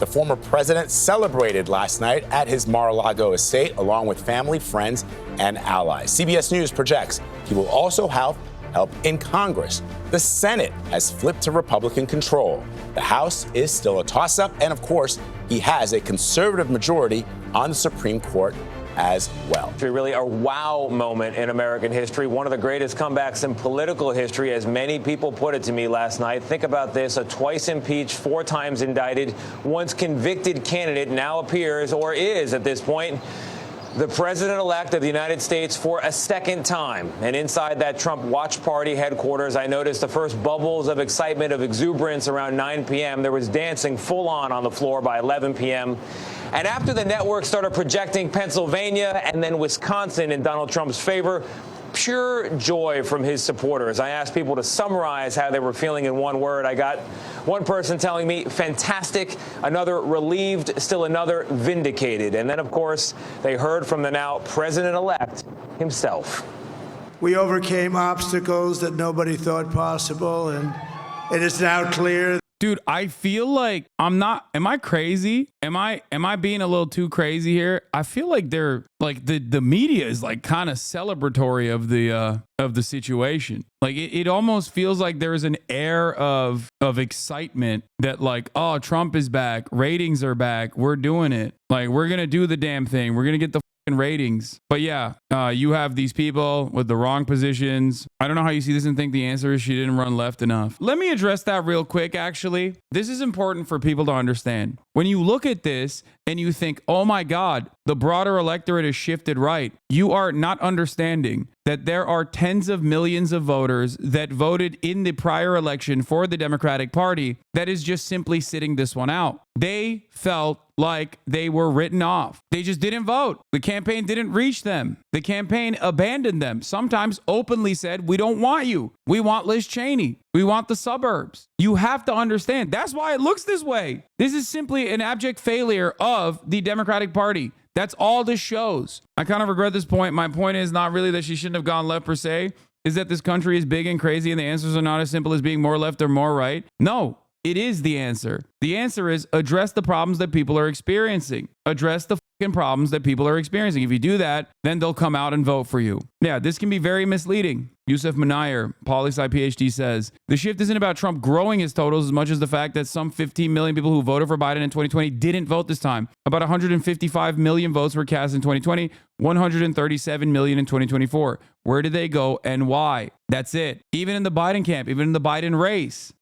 The former president celebrated last night at his Mar-a-Lago estate along with family, friends, and allies. CBS News projects he will also have help in Congress. The Senate has flipped to Republican control. The House is still a toss-up, and of course, he has a conservative majority on the Supreme Court as well. Really a wow moment in American history, one of the greatest comebacks in political history, as many people put it to me last night. Think about this: a twice impeached, 4 times indicted, once convicted candidate now appears, or is at this point, the president-elect of the United States for a second time. And inside that Trump watch party headquarters, I noticed the first bubbles of excitement, of exuberance around 9 p.m. There was dancing full on the floor by 11 p.m. And after the network started projecting Pennsylvania and then Wisconsin in Donald Trump's favor, pure joy from his supporters. I asked people to summarize how they were feeling in one word. I got one person telling me fantastic, another relieved, still another vindicated. And then, of course, they heard from the now president-elect himself. We overcame obstacles that nobody thought possible, and it is now clear. Dude, I feel like am I crazy? Am I being a little too crazy here? I feel like they're like the media is like kind of celebratory of the situation. Like it almost feels like there's an air of excitement that like, oh, Trump is back, ratings are back, we're doing it. Like we're going to do the damn thing. We're going to get the ratings. But yeah, you have these people with the wrong positions. I don't know how you see this and think the answer is she didn't run left enough. Let me address that real quick, actually. This is important for people to understand. When you look at this and you think, oh my God, the broader electorate has shifted right, you are not understanding that there are tens of millions of voters that voted in the prior election for the Democratic Party that is just simply sitting this one out. They felt like they were written off. They just didn't vote. The campaign didn't reach them. The campaign abandoned them. Sometimes openly said, we don't want you. We want Liz Cheney. We want the suburbs. You have to understand. That's why it looks this way. This is simply an abject failure of the Democratic Party. That's all this shows. I kind of regret this point. My point is not really that she shouldn't have gone left per se, is that this country is big and crazy and the answers are not as simple as being more left or more right. No, it is the answer. The answer is address the problems that people are experiencing. Address the fucking problems that people are experiencing. If you do that, then they'll come out and vote for you. Yeah, this can be very misleading. Yusuf Manayer, poli-sci PhD, says, the shift isn't about Trump growing his totals as much as the fact that some 15 million people who voted for Biden in 2020 didn't vote this time. About 155 million votes were cast in 2020, 137 million in 2024. Where did they go and why? That's it. Even in the Biden camp, even in the Biden race,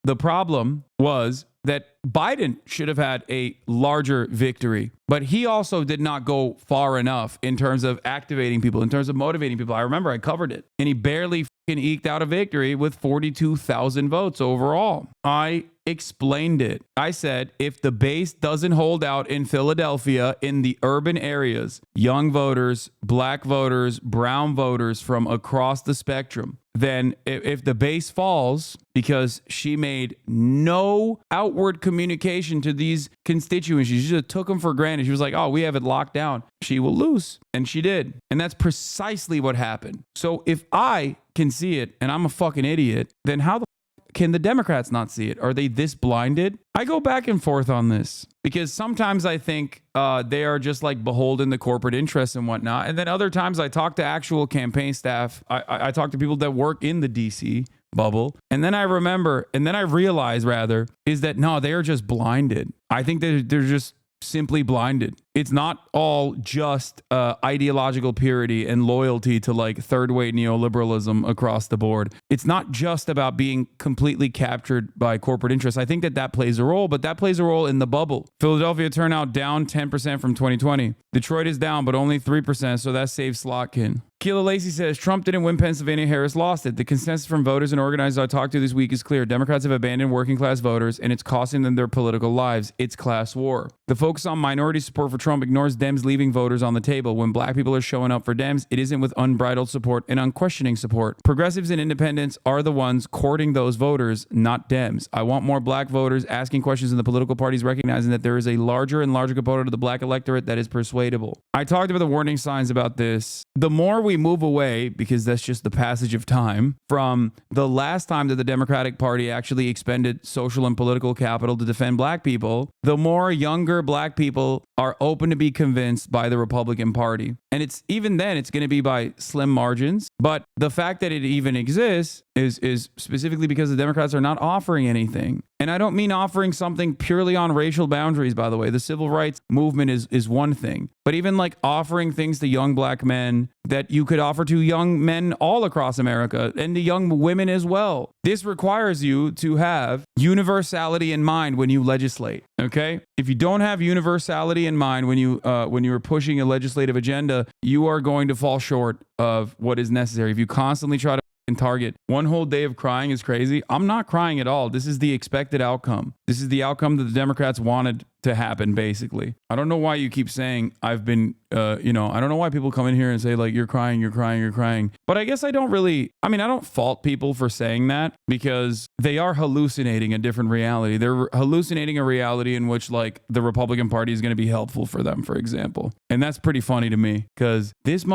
the problem was that Biden should have had a larger victory, but he also did not go far enough in terms of activating people, in terms of motivating people. I remember I covered it, and he barely eked out a victory with 42,000 votes overall. I explained it. I said, if the base doesn't hold out in Philadelphia, in the urban areas, young voters, black voters, brown voters from across the spectrum, then if the base falls because she made no outward communication to these constituents, she just took them for granted. She was like, oh, we have it locked down. She will lose. And she did. And that's precisely what happened. So if I can see it and I'm a fucking idiot, then how the can the Democrats not see it? Are they this blinded? I go back and forth on this because sometimes I think they are just like beholden to corporate interests and whatnot. And then other times I talk to actual campaign staff. I talk to people that work in the DC bubble. And then I realize is that no, they are just blinded. I think that they're just simply blinded. It's not all just ideological purity and loyalty to like third-way neoliberalism across the board. It's not just about being completely captured by corporate interests. I think that plays a role, but that plays a role in the bubble. Philadelphia turnout down 10% from 2020. Detroit is down, but only 3%, so that saves Slotkin. Keela Lacey says, Trump didn't win Pennsylvania, Harris lost it. The consensus from voters and organizers I talked to this week is clear. Democrats have abandoned working class voters, and it's costing them their political lives. It's class war. The focus on minority support for Trump ignores Dems leaving voters on the table. When black people are showing up for Dems, it isn't with unbridled support and unquestioning support. Progressives and independents are the ones courting those voters, not Dems. I want more black voters asking questions in the political parties, recognizing that there is a larger and larger component of the black electorate that is persuadable. I talked about the warning signs about this. The more we we move away, because that's just the passage of time, from the last time that the Democratic Party actually expended social and political capital to defend black people, the more younger black people are open to be convinced by the Republican Party. And it's even then, it's going to be by slim margins. But the fact that it even exists is specifically because the Democrats are not offering anything. And I don't mean offering something purely on racial boundaries, by the way. The civil rights movement is one thing. But even like offering things to young black men that you could offer to young men all across America and to young women as well. This requires you to have universality in mind when you legislate, okay? If you don't have universality in mind when you are pushing a legislative agenda, you are going to fall short of what is necessary. If you constantly try to target one whole day of crying is crazy. I'm not crying at all. This is the expected outcome. This is the outcome that the Democrats wanted to happen, basically. I don't know why you keep saying I've been, I don't know why people come in here and say like, you're crying. But I guess I don't fault people for saying that, because they are hallucinating a different reality. They're hallucinating a reality in which like the Republican Party is going to be helpful for them, for example. And that's pretty funny to me, because this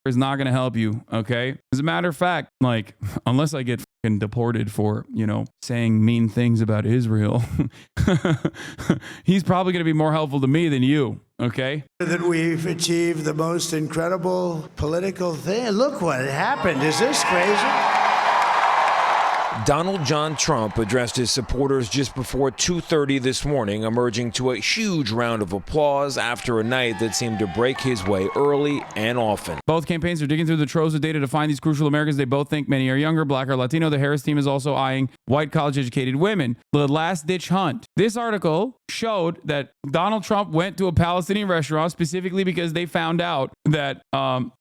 is not going to help you, okay? As a matter of fact, like, unless I get fucking deported for, saying mean things about Israel, he's probably going to be more helpful to me than you, okay? That we've achieved the most incredible political thing. Look what happened. Is this crazy? Donald John Trump addressed his supporters just before 2:30 this morning, emerging to a huge round of applause after a night that seemed to break his way early and often. Both campaigns are digging through the troves of data to find these crucial Americans. They both think many are younger, black, or Latino. The Harris team is also eyeing white college-educated women. The last-ditch hunt. This article showed that Donald Trump went to a Palestinian restaurant specifically because they found out that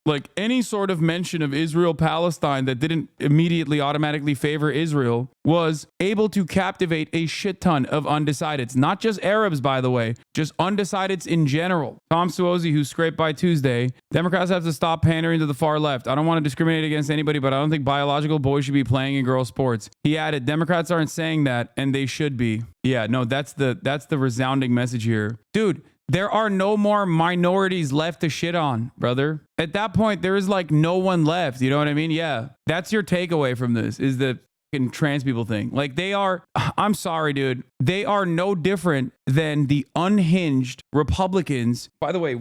like any sort of mention of Israel-Palestine that didn't immediately automatically favor Israel was able to captivate a shit ton of undecideds. Not just Arabs, by the way, just undecideds in general. Tom Suozzi, who scraped by Tuesday, Democrats have to stop pandering to the far left. I don't want to discriminate against anybody, but I don't think biological boys should be playing in girls' sports. He added, Democrats aren't saying that, and they should be. Yeah, no, that's the resounding message here. Dude, there are no more minorities left to shit on, brother. At that point, there is like no one left. You know what I mean? Yeah. That's your takeaway from this, is the fucking trans people thing. Like I'm sorry, dude. They are no different than the unhinged Republicans. By the way,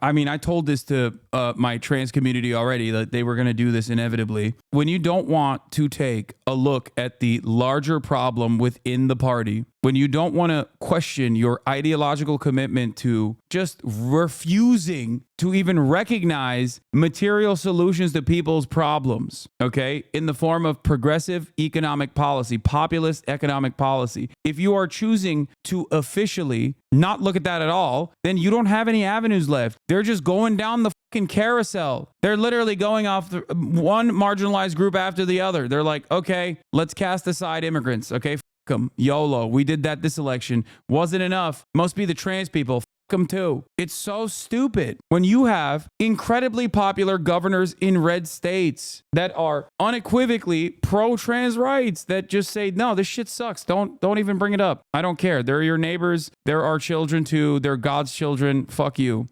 I told this to my trans community already, that they were going to do this inevitably. When you don't want to take a look at the larger problem within the party, when you don't want to question your ideological commitment to just refusing to even recognize material solutions to people's problems, okay, in the form of progressive economic policy, populist economic policy. If you are choosing to officially not look at that at all, then you don't have any avenues left. They're just going down the fucking carousel. They're literally going off one marginalized group after the other. They're like, okay, let's cast aside immigrants, okay? Them. YOLO. We did that this election. Wasn't enough. Must be the trans people. F them too. It's so stupid. When you have incredibly popular governors in red states that are unequivocally pro-trans rights, that just say, no, this shit sucks. Don't even bring it up. I don't care. They're your neighbors. They're our children too. They're God's children. Fuck you.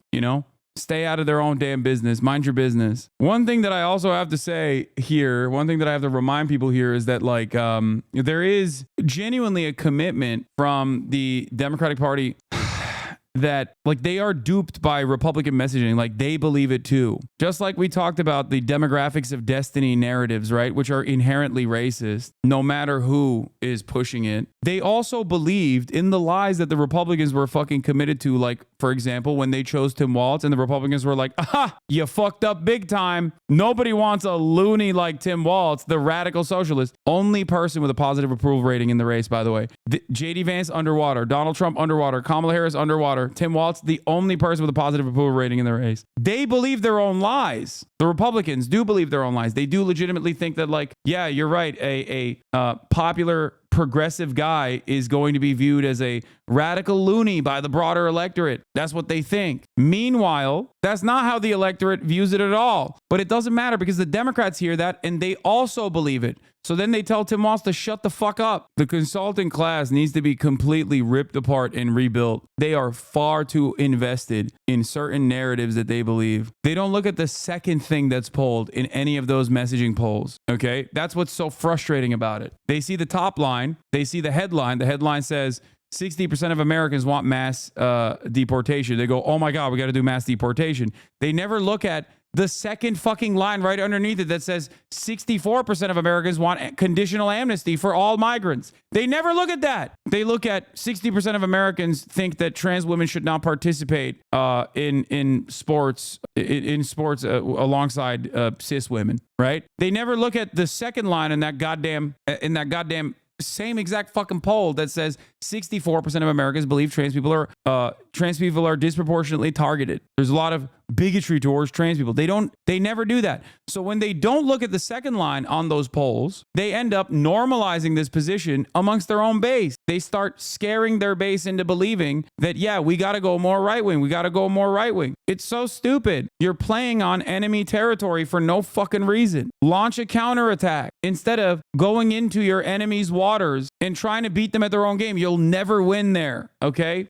Stay out of their own damn business. Mind your business. One thing that I also have to say here, one thing that I have to remind people here is that there is genuinely a commitment from the Democratic Party that they are duped by Republican messaging. They believe it too. Just like we talked about the demographics of destiny narratives, right? Which are inherently racist, no matter who is pushing it. They also believed in the lies that the Republicans were fucking committed to. For example, when they chose Tim Walz and the Republicans were like, aha, you fucked up big time. Nobody wants a loony like Tim Walz, the radical socialist. Only person with a positive approval rating in the race, by the way. JD Vance underwater, Donald Trump underwater, Kamala Harris underwater, Tim Walz the only person with a positive approval rating in the race. They believe their own lies. The Republicans do believe their own lies. They do legitimately think that yeah, you're right. A popular progressive guy is going to be viewed as a radical loony by the broader electorate. That's what they think. Meanwhile, that's not how the electorate views it at all. But it doesn't matter because the Democrats hear that and they also believe it. So then they tell Tim Walz to shut the fuck up. The consulting class needs to be completely ripped apart and rebuilt. They are far too invested in certain narratives that they believe. They don't look at the second thing that's polled in any of those messaging polls. Okay? That's what's so frustrating about it. They see the top line, they see the headline. The headline says 60% of Americans want mass deportation. They go, oh my God, we got to do mass deportation. They never look at the second fucking line right underneath it that says 64% of Americans want conditional amnesty for all migrants. They never look at that. They look at 60% of Americans think that trans women should not participate in sports alongside cis women, right? They never look at the second line in that goddamn same exact fucking poll that says 64% of Americans believe trans people are disproportionately targeted. There's a lot of bigotry towards trans people. They never do that. So when they don't look at the second line on those polls, they end up normalizing this position amongst their own base. They start scaring their base into believing that, yeah, we got to go more right wing. We got to go more right wing. It's so stupid. You're playing on enemy territory for no fucking reason. Launch a counterattack instead of going into your enemy's waters and trying to beat them at their own game. You'll never win there. Okay.